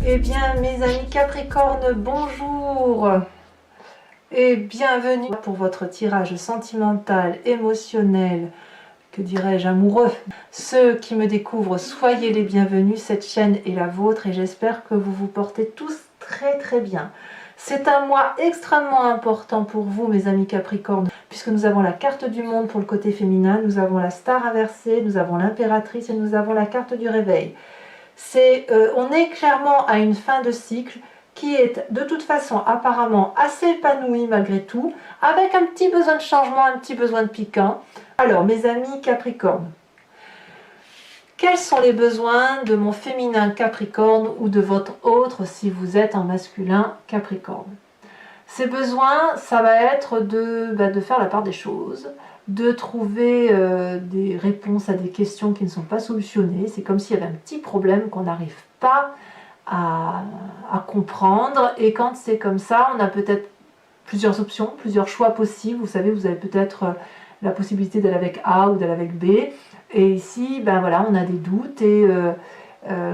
Eh bien, mes amis Capricorne, bonjour et bienvenue pour votre tirage sentimental, émotionnel, que dirais-je, amoureux. Ceux qui me découvrent, soyez les bienvenus, cette chaîne est la vôtre et j'espère que vous vous portez tous très bien. C'est un mois extrêmement important pour vous, mes amis Capricorne, puisque nous avons la carte du monde pour le côté féminin, nous avons la star inversée, nous avons l'impératrice et nous avons la carte du réveil. On est clairement à une fin de cycle qui est de toute façon apparemment assez épanouie malgré tout, avec un petit besoin de changement, un petit besoin de piquant. Alors mes amis Capricorne, quels sont les besoins de mon féminin Capricorne ou de votre autre si vous êtes en masculin Capricorne? Ces besoins, ça va être de faire la part des choses, de trouver des réponses à des questions qui ne sont pas solutionnées. C'est comme s'il y avait un petit problème qu'on n'arrive pas à comprendre. Et quand c'est comme ça, on a peut-être plusieurs options, plusieurs choix possibles. Vous savez, vous avez peut-être la possibilité d'aller avec A ou d'aller avec B. Et ici, ben voilà, on a des doutes. Et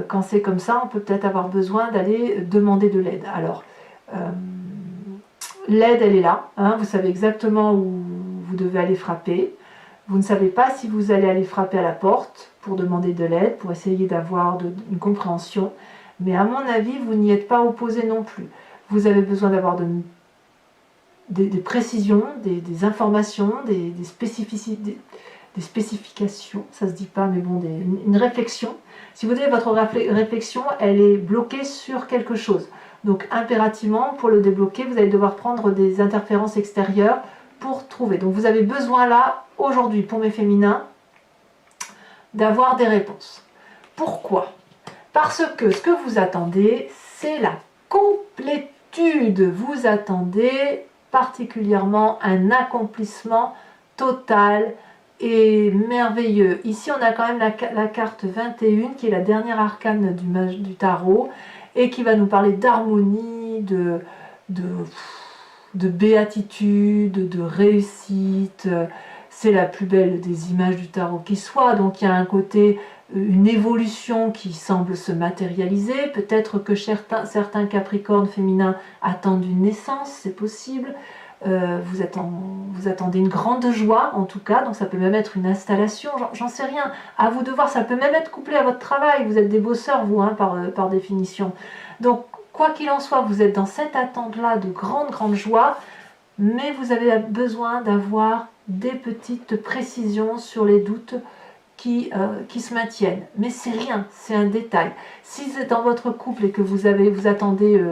quand c'est comme ça, on peut peut-être avoir besoin d'aller demander de l'aide. Alors, l'aide, elle est là, hein, vous savez exactement où vous devez aller frapper. Vous ne savez pas si vous allez aller frapper à la porte pour demander de l'aide, pour essayer d'avoir une compréhension. Mais à mon avis, vous n'y êtes pas opposé non plus. Vous avez besoin d'avoir des précisions, des informations, des spécificités, des spécifications, ça se dit pas, mais bon, une réflexion. Si vous avez votre réflexion, elle est bloquée sur quelque chose. Donc impérativement, pour le débloquer, vous allez devoir prendre des interférences extérieures pour trouver. Donc vous avez besoin là, aujourd'hui, pour mes féminins, d'avoir des réponses. Pourquoi? Parce que ce que vous attendez, c'est la complétude. Vous attendez particulièrement un accomplissement total et merveilleux. Ici, on a quand même la carte 21, qui est la dernière arcane du tarot, et qui va nous parler d'harmonie, de béatitude, de réussite. C'est la plus belle des images du tarot qui soit, donc il y a un côté, une évolution qui semble se matérialiser. Peut-être que certains Capricornes féminins attendent une naissance, c'est possible. Vous attendez une grande joie en tout cas, donc ça peut même être une installation, j'en sais rien, à vous de voir, ça peut même être couplé à votre travail, vous êtes des bosseurs vous, hein, par définition. Donc quoi qu'il en soit, vous êtes dans cette attente-là de grande joie, mais vous avez besoin d'avoir des petites précisions sur les doutes qui se maintiennent. Mais c'est rien, c'est un détail. Si c'est dans votre couple et que vous attendez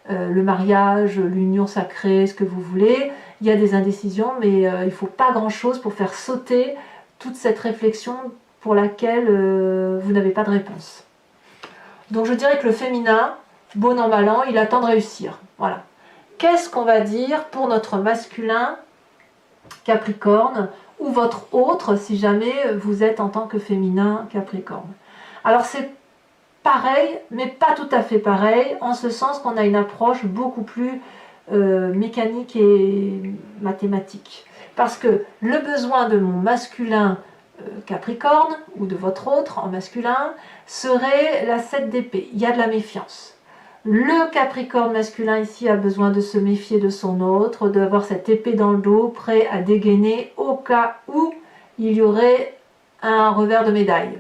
le mariage, l'union sacrée, ce que vous voulez, il y a des indécisions, mais il ne faut pas grand-chose pour faire sauter toute cette réflexion pour laquelle vous n'avez pas de réponse. Donc je dirais que le féminin, bon an mal an, il attend de réussir. Voilà. Qu'est-ce qu'on va dire pour notre masculin Capricorne ou votre autre si jamais vous êtes en tant que féminin Capricorne? Alors c'est pareil, mais pas tout à fait pareil, en ce sens qu'on a une approche beaucoup plus mécanique et mathématique. Parce que le besoin de mon masculin Capricorne, ou de votre autre en masculin, serait la 7 d'épée. Il y a de la méfiance. Le Capricorne masculin ici a besoin de se méfier de son autre, d'avoir cette épée dans le dos, prêt à dégainer au cas où il y aurait un revers de médaille.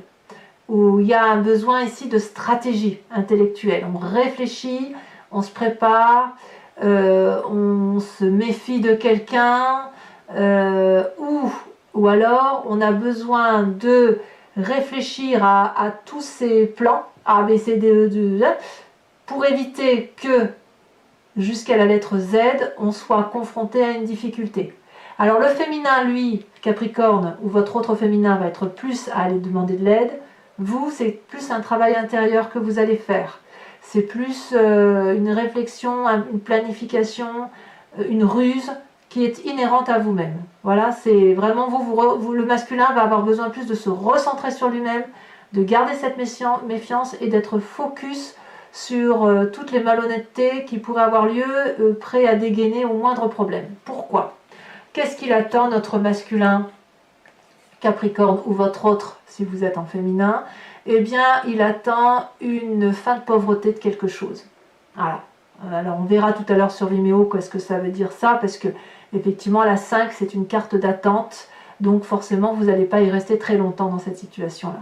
Où il y a un besoin ici de stratégie intellectuelle. On réfléchit, on se prépare, on se méfie de quelqu'un, ou alors on a besoin de réfléchir à tous ces plans, A, B, C, D, E, D, pour éviter que, jusqu'à la lettre Z, on soit confronté à une difficulté. Alors le féminin, lui, Capricorne, ou votre autre féminin, va être plus à aller demander de l'aide. Vous, c'est plus un travail intérieur que vous allez faire. C'est plus une réflexion, une planification, une ruse qui est inhérente à vous-même. Voilà, c'est vraiment le masculin va avoir besoin plus de se recentrer sur lui-même, de garder cette méfiance et d'être focus sur toutes les malhonnêtetés qui pourraient avoir lieu, prêt à dégainer au moindre problème. Pourquoi? Qu'est-ce qu'il attend, notre masculin Capricorne ou votre autre si vous êtes en féminin? eh bien, il attend une fin de pauvreté de quelque chose. Voilà. Alors, on verra tout à l'heure sur Vimeo qu'est-ce que ça veut dire ça, parce que, effectivement, la 5, c'est une carte d'attente, donc forcément, vous n'allez pas y rester très longtemps dans cette situation-là.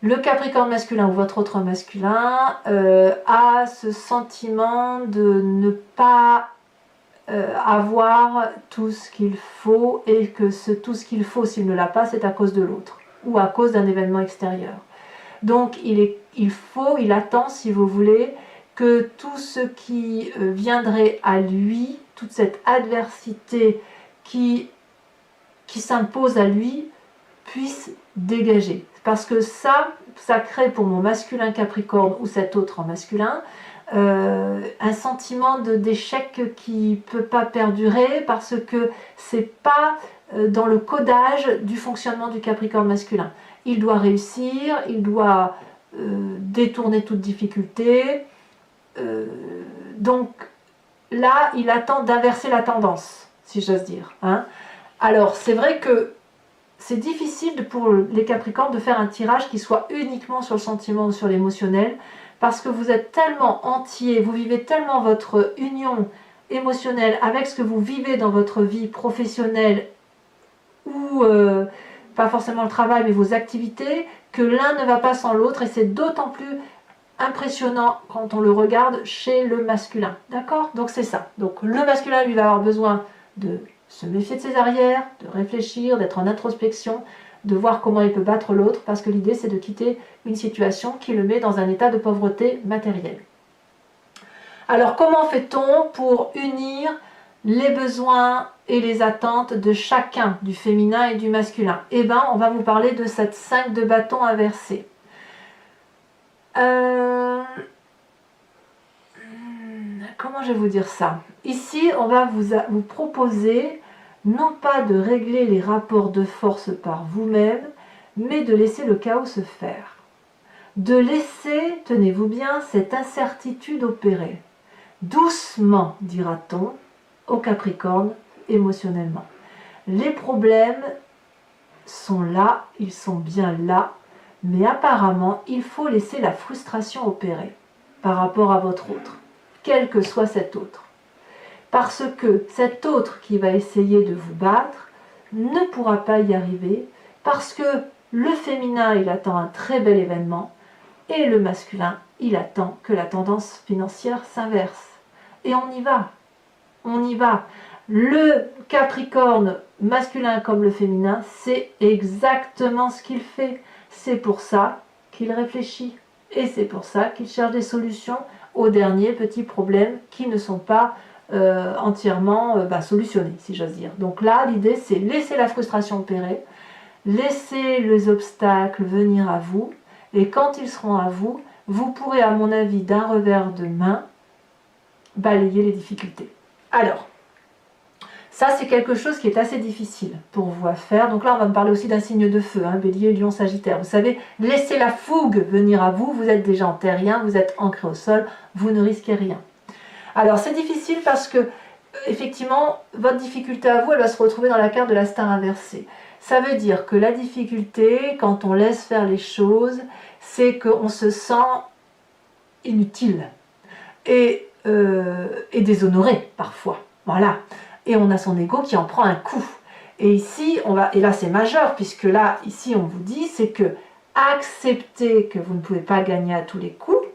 Le Capricorne masculin ou votre autre masculin a ce sentiment de ne pas avoir tout ce qu'il faut, et que tout ce qu'il faut, s'il ne l'a pas, c'est à cause de l'autre ou à cause d'un événement extérieur. Donc il attend, si vous voulez, que tout ce qui viendrait à lui, toute cette adversité qui s'impose à lui, puisse dégager. Parce que ça crée pour mon masculin Capricorne ou cet autre en masculin, un sentiment d'échec qui ne peut pas perdurer, parce que c'est pas dans le codage du fonctionnement du Capricorne masculin. Il doit réussir, il doit détourner toute difficulté. Donc là, il attend d'inverser la tendance, si j'ose dire. Hein. Alors, c'est vrai que c'est difficile pour les Capricornes de faire un tirage qui soit uniquement sur le sentiment ou sur l'émotionnel, parce que vous êtes tellement entier, vous vivez tellement votre union émotionnelle avec ce que vous vivez dans votre vie professionnelle ou pas forcément le travail, mais vos activités, que l'un ne va pas sans l'autre, et c'est d'autant plus impressionnant quand on le regarde chez le masculin. D'accord? Donc c'est ça. Donc le masculin, lui, va avoir besoin de se méfier de ses arrières, de réfléchir, d'être en introspection, de voir comment il peut battre l'autre, parce que l'idée c'est de quitter une situation qui le met dans un état de pauvreté matérielle. Alors comment fait-on pour unir les besoins et les attentes de chacun, du féminin et du masculin? Eh bien, on va vous parler de cette 5 de bâton inversée. Comment je vais vous dire ça? Ici, on va vous proposer non pas de régler les rapports de force par vous-même, mais de laisser le chaos se faire. De laisser, tenez-vous bien, cette incertitude opérer. Doucement, dira-t-on, au Capricorne, émotionnellement. Les problèmes sont là, ils sont bien là, mais apparemment, il faut laisser la frustration opérer par rapport à votre autre, quel que soit cet autre. Parce que cet autre qui va essayer de vous battre ne pourra pas y arriver, parce que le féminin, il attend un très bel événement, et le masculin, il attend que la tendance financière s'inverse. Et on y va. On y va. Le Capricorne, masculin comme le féminin, c'est exactement ce qu'il fait. C'est pour ça qu'il réfléchit. Et c'est pour ça qu'il cherche des solutions aux derniers petits problèmes qui ne sont pas entièrement solutionnés, si j'ose dire. Donc là, l'idée, c'est laisser la frustration opérer, laisser les obstacles venir à vous, et quand ils seront à vous, vous pourrez, à mon avis, d'un revers de main, balayer les difficultés. Alors, ça c'est quelque chose qui est assez difficile pour vous à faire. Donc là on va me parler aussi d'un signe de feu, hein, Bélier, Lion, Sagittaire. Vous savez, laissez la fougue venir à vous, vous êtes déjà en terrien, vous êtes ancré au sol, vous ne risquez rien. Alors c'est difficile parce que, effectivement, votre difficulté à vous, elle va se retrouver dans la carte de la star inversée. Ça veut dire que la difficulté, quand on laisse faire les choses, c'est qu'on se sent inutile et déshonoré parfois. Voilà. Et on a son ego qui en prend un coup. Et ici, et là c'est majeur, puisque là, ici, on vous dit, c'est que accepter que vous ne pouvez pas gagner à tous les coups,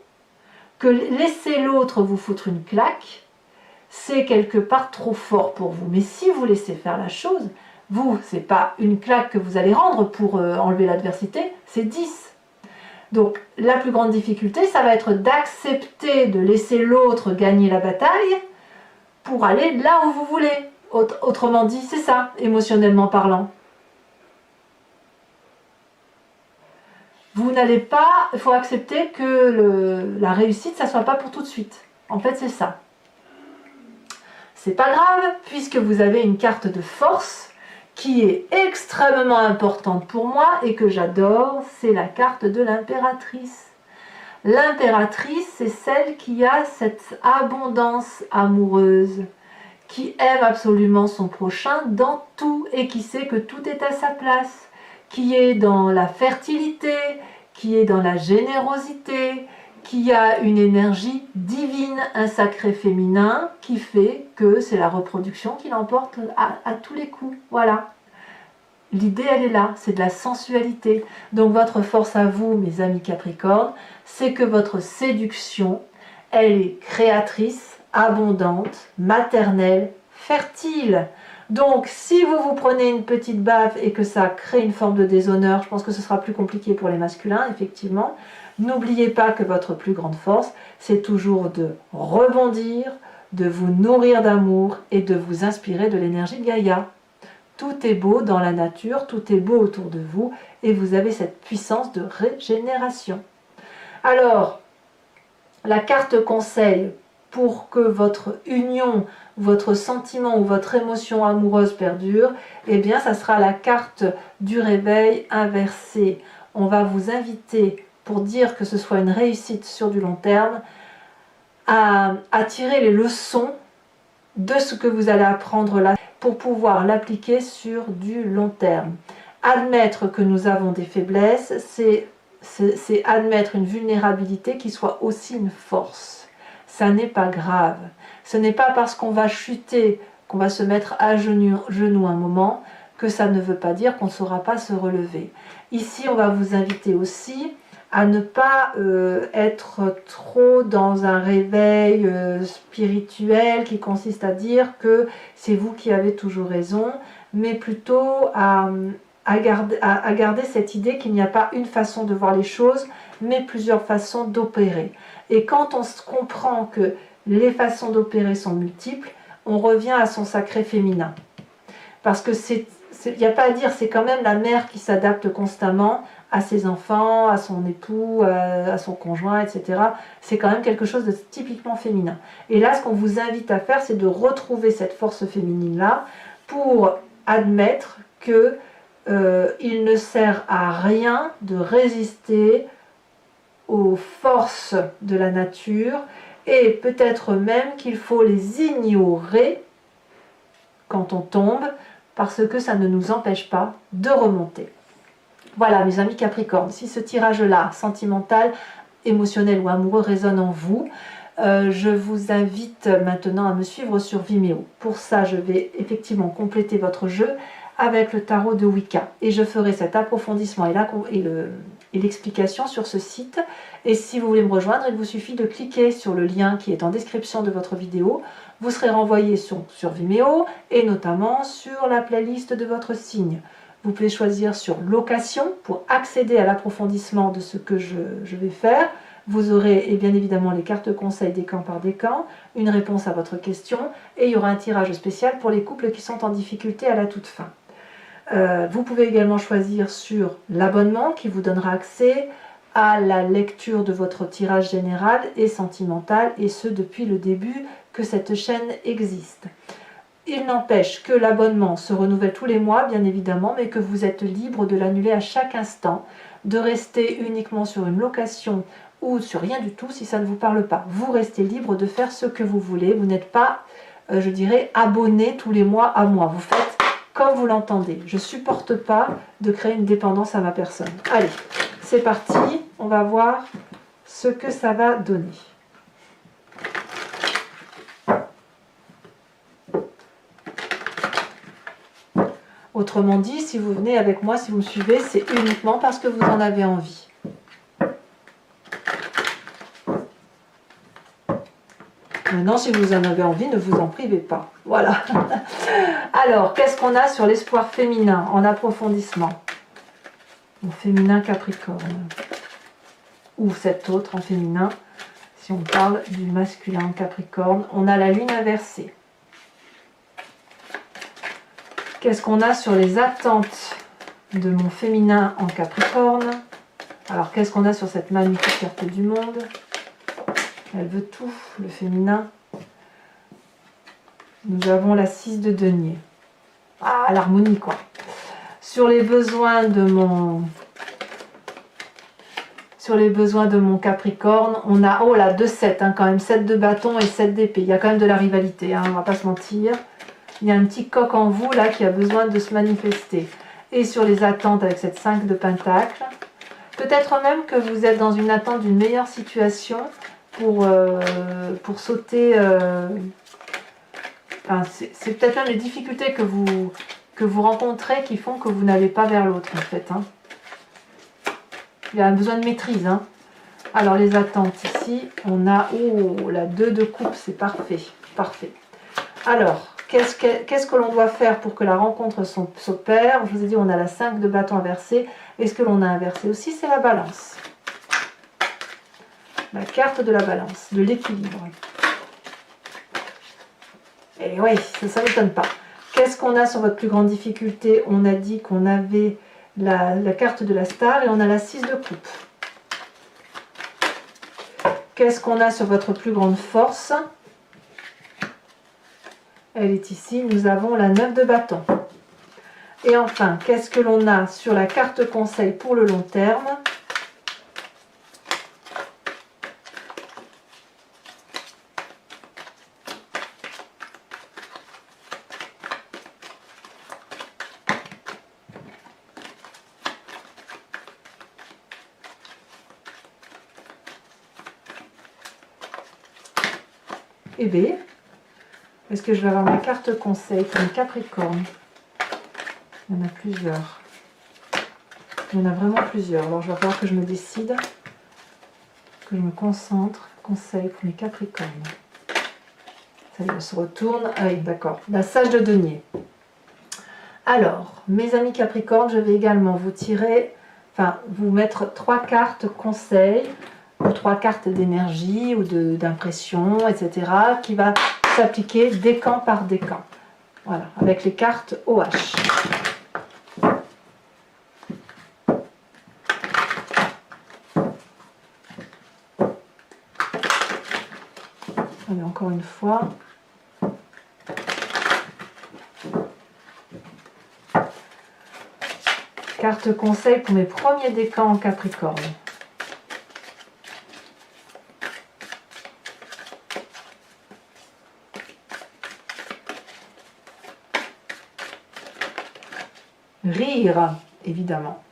que laisser l'autre vous foutre une claque, c'est quelque part trop fort pour vous. Mais si vous laissez faire la chose, vous, c'est pas une claque que vous allez rendre pour enlever l'adversité, c'est 10. Donc la plus grande difficulté, ça va être d'accepter de laisser l'autre gagner la bataille pour aller là où vous voulez. Autrement dit, c'est ça, émotionnellement parlant. Vous n'allez pas, il faut accepter que la réussite, ça ne soit pas pour tout de suite. En fait, c'est ça. C'est pas grave, puisque vous avez une carte de force qui est extrêmement importante pour moi et que j'adore, c'est la carte de l'impératrice. L'impératrice, c'est celle qui a cette abondance amoureuse, qui aime absolument son prochain dans tout et qui sait que tout est à sa place, qui est dans la fertilité, qui est dans la générosité, qui a une énergie divine, un sacré féminin, qui fait que c'est la reproduction qui l'emporte à tous les coups. Voilà. L'idée, elle est là, c'est de la sensualité. Donc votre force à vous, mes amis Capricorne, c'est que votre séduction, elle est créatrice, abondante, maternelle, fertile. Donc si vous prenez une petite baffe et que ça crée une forme de déshonneur, je pense que ce sera plus compliqué pour les masculins, effectivement. N'oubliez pas que votre plus grande force, c'est toujours de rebondir, de vous nourrir d'amour et de vous inspirer de l'énergie de Gaïa. Tout est beau dans la nature, tout est beau autour de vous et vous avez cette puissance de régénération. Alors, la carte conseil pour que votre union, votre sentiment ou votre émotion amoureuse perdure, eh bien, ça sera la carte du réveil inversée. On va vous inviter, pour dire que ce soit une réussite sur du long terme, à tirer les leçons de ce que vous allez apprendre là, pour pouvoir l'appliquer sur du long terme. Admettre que nous avons des faiblesses, c'est admettre une vulnérabilité qui soit aussi une force. Ça n'est pas grave. Ce n'est pas parce qu'on va chuter, qu'on va se mettre à genoux un moment, que ça ne veut pas dire qu'on ne saura pas se relever. Ici, on va vous inviter aussi à ne pas être trop dans un réveil spirituel qui consiste à dire que c'est vous qui avez toujours raison, mais plutôt à garder cette idée qu'il n'y a pas une façon de voir les choses, mais plusieurs façons d'opérer. Et quand on se comprend que les façons d'opérer sont multiples, on revient à son sacré féminin. Parce que il n'y a pas à dire, c'est quand même la mère qui s'adapte constamment à ses enfants, à son époux, à son conjoint, etc. C'est quand même quelque chose de typiquement féminin. Et là, ce qu'on vous invite à faire, c'est de retrouver cette force féminine-là pour admettre que il ne sert à rien de résister aux forces de la nature et peut-être même qu'il faut les ignorer quand on tombe parce que ça ne nous empêche pas de remonter. Voilà mes amis Capricorne, si ce tirage-là, sentimental, émotionnel ou amoureux résonne en vous, je vous invite maintenant à me suivre sur Vimeo. Pour ça, je vais effectivement compléter votre jeu avec le tarot de Wicca. Et je ferai cet approfondissement et l'explication sur ce site. Et si vous voulez me rejoindre, il vous suffit de cliquer sur le lien qui est en description de votre vidéo. Vous serez renvoyé sur Vimeo et notamment sur la playlist de votre signe. Vous pouvez choisir sur location pour accéder à l'approfondissement de ce que je vais faire. Vous aurez et bien évidemment les cartes conseils décan par décan, une réponse à votre question et il y aura un tirage spécial pour les couples qui sont en difficulté à la toute fin. Vous pouvez également choisir sur l'abonnement qui vous donnera accès à la lecture de votre tirage général et sentimental, et ce depuis le début que cette chaîne existe. Il n'empêche que l'abonnement se renouvelle tous les mois, bien évidemment, mais que vous êtes libre de l'annuler à chaque instant, de rester uniquement sur une location ou sur rien du tout si ça ne vous parle pas. Vous restez libre de faire ce que vous voulez, vous n'êtes pas, je dirais, abonné tous les mois à moi. Vous faites comme vous l'entendez. Je ne supporte pas de créer une dépendance à ma personne. Allez, c'est parti, on va voir ce que ça va donner. Autrement dit, si vous venez avec moi, si vous me suivez, c'est uniquement parce que vous en avez envie. Maintenant, si vous en avez envie, ne vous en privez pas. Voilà. Alors, qu'est-ce qu'on a sur l'espoir féminin en approfondissement? Mon féminin Capricorne. Ou cet autre en féminin, si on parle du masculin Capricorne. On a la lune inversée. Qu'est-ce qu'on a sur les attentes de mon féminin en Capricorne? Alors, qu'est-ce qu'on a sur cette magnifique carte du monde? Elle veut tout, le féminin. Nous avons la 6 de denier. Ah, l'harmonie, quoi. Sur les besoins de mon... Capricorne, on a, oh là, 2-7, hein, quand même, 7 de bâton et 7 d'épée. Il y a quand même de la rivalité, hein, on va pas se mentir. Il y a un petit coq en vous, là, qui a besoin de se manifester. Et sur les attentes, avec cette 5 de pentacle, Peut-être même que vous êtes dans une attente d'une meilleure situation pour sauter. Enfin, c'est peut-être même les difficultés que vous rencontrez qui font que vous n'allez pas vers l'autre en fait. Hein. Il y a besoin de maîtrise. Hein. Alors les attentes ici, on a la 2 de coupe, c'est parfait. Parfait. Alors, qu'est-ce que l'on doit faire pour que la rencontre s'opère? Je vous ai dit, on a la 5 de bâton inversé. Et ce que l'on a inversé aussi, c'est la balance. La carte de la balance, de l'équilibre. Et oui, ça ne m'étonne pas. Qu'est-ce qu'on a sur votre plus grande difficulté? On a dit qu'on avait la carte de la star et on a la 6 de coupe. Qu'est-ce qu'on a sur votre plus grande force? Elle est ici. Nous avons la 9 de bâton. Et enfin, qu'est-ce que l'on a sur la carte conseil pour le long terme? Et B, est-ce que je vais avoir ma carte conseil pour le Capricorne? Il y en a plusieurs. Il y en a vraiment plusieurs. Alors, je vais falloir que je me décide, que je me concentre. Conseil pour mes Capricornes. Ça y est, on se retourne. Ah oui, d'accord. La sage de denier. Alors, mes amis Capricorne, je vais également vous tirer, enfin, vous mettre 3 cartes conseil, ou 3 cartes d'énergie, ou d'impression, etc., qui va s'appliquer décan par décan. Voilà, avec les cartes OH. Allez, encore une fois. Carte conseil pour mes premiers décans en Capricorne. Rire, évidemment.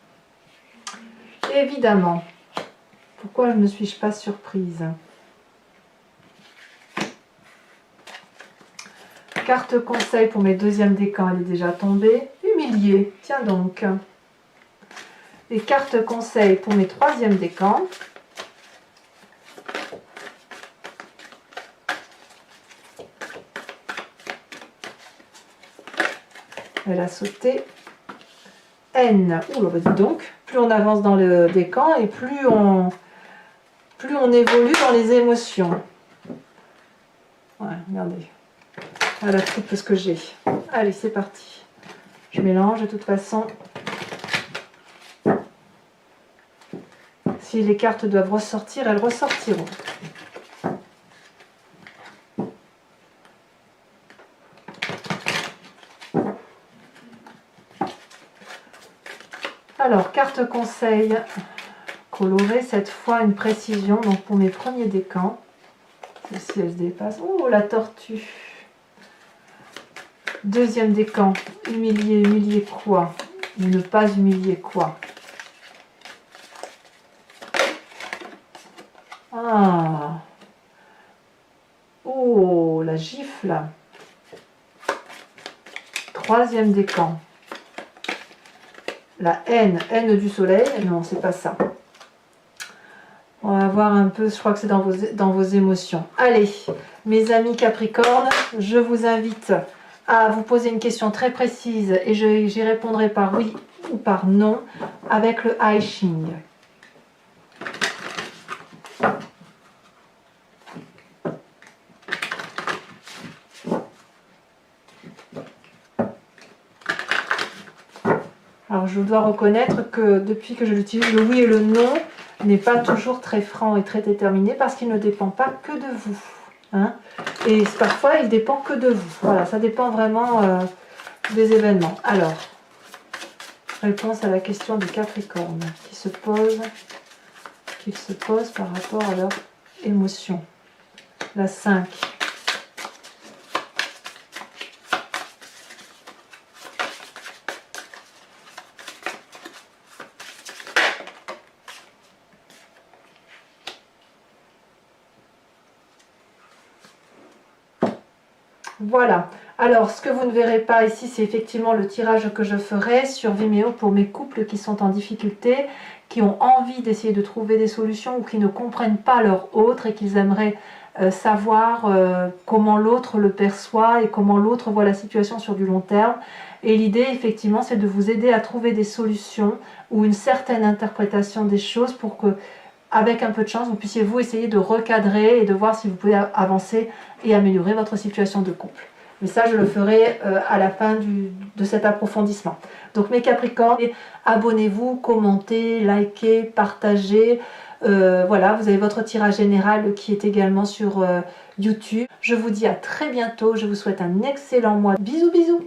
Évidemment. Pourquoi ne me suis-je pas surprise? Carte conseil pour mes deuxièmes décans, elle est déjà tombée. Humilié, tiens donc. Et carte conseil pour mes troisièmes décans. Elle a sauté. N. Ouh, bah dis donc, plus on avance dans le décan et plus on évolue dans les émotions. Ouais, regardez. Voilà tout ce que j'ai. Allez, c'est parti. Je mélange de toute façon. Si les cartes doivent ressortir, elles ressortiront. Alors, carte conseil colorée, cette fois une précision. Donc pour mes premiers décans, celle-ci elle se dépasse. Oh, la tortue. Deuxième décan, humilier, humilier quoi? Ne pas humilier quoi? Ah. Oh, la gifle. Troisième décan. La haine, haine du soleil. Non, c'est pas ça. On va voir un peu, je crois que c'est dans vos émotions. Allez, mes amis Capricorne, je vous invite à vous poser une question très précise et j'y répondrai par oui ou par non avec le I Ching. Alors je dois reconnaître que depuis que je l'utilise, le oui et le non n'est pas toujours très franc et très déterminé parce qu'il ne dépend pas que de vous. Hein, et parfois il dépend que de vous. Voilà, ça dépend vraiment des événements. Alors, réponse à la question du Capricorne qu'ils se posent par rapport à leur émotion. La 5. Voilà. Alors, ce que vous ne verrez pas ici, c'est effectivement le tirage que je ferai sur Vimeo pour mes couples qui sont en difficulté, qui ont envie d'essayer de trouver des solutions ou qui ne comprennent pas leur autre et qu'ils aimeraient savoir comment l'autre le perçoit et comment l'autre voit la situation sur du long terme. Et l'idée, effectivement, c'est de vous aider à trouver des solutions ou une certaine interprétation des choses pour que, avec un peu de chance, vous puissiez vous essayer de recadrer et de voir si vous pouvez avancer et améliorer votre situation de couple. Mais ça, je le ferai à la fin de cet approfondissement. Donc mes Capricornes, abonnez-vous, commentez, likez, partagez. Voilà, vous avez votre tirage général qui est également sur YouTube. Je vous dis à très bientôt. Je vous souhaite un excellent mois. Bisous, bisous!